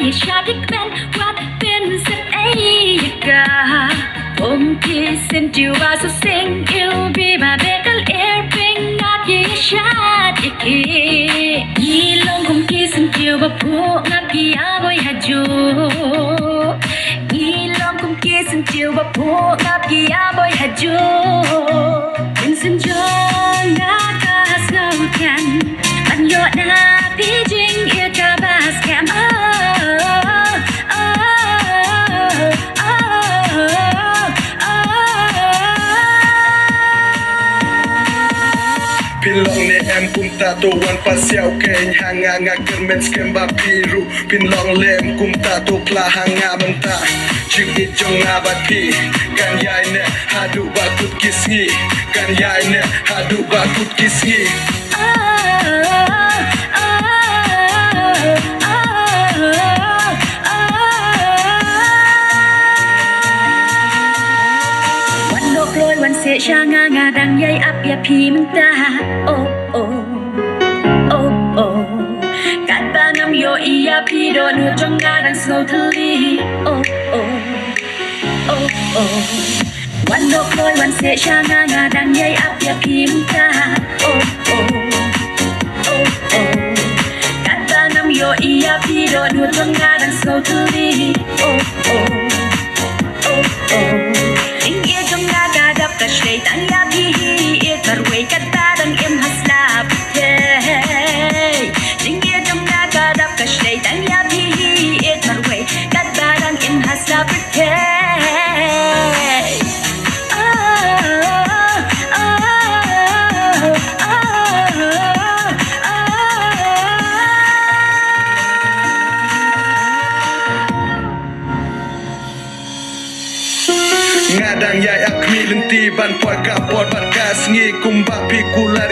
อย่าชาที่เป็นว่าเป็นสักไอ้กาผมที่เส้นจิวว่าสุดสิ่งอิวบีมาเบกลเอร์ปิงนัดยิ่งชาติกียี่ลงผมที่เส้นจิวว่าผู้งับยี่อาบอยฮัจูยี่ลงผมที่เส้นจิวว่าผู้งับยี่อาบอยฮัจูเป็นเส้นจงนักการสโนว์กันมันยอดนาที่จริงเอียกาบาสแคมPinlong ni em kumta to wan pasiaw keng hanga nga kermen skemba piru Pinlong lem kumta to kla hanga menta Ching ijong nga bat pi Kan yai ne hadu bakut kisngi Kan yai ne hadu bakut kisngiวันเสชางางาดังใหญ่อับยาพีมันตาโอ้โอ้โอ้โอ้กัดบานำโยอียาพีโดนหัวจงงาดังสโนว์ทะเลโอ้โอ้โอ้โอ้วันโลกลอยวันเสชางางาดังใหญ่อับยาพีมันตาโอ้โอ้โอ้โอ้กัดบานำโยอียาพีโดนหัวจงงาดังสโนว์ทะเลโอ้โอ้โอ้โอ้Kashlay tang yabi karway katadang im haslap hey Jingi jam na kadap kashlay tang yabi karway katadang im haslap hey Ngadang yai ak mi lenti ban poy ka pot bat ka sngi kumba pi kular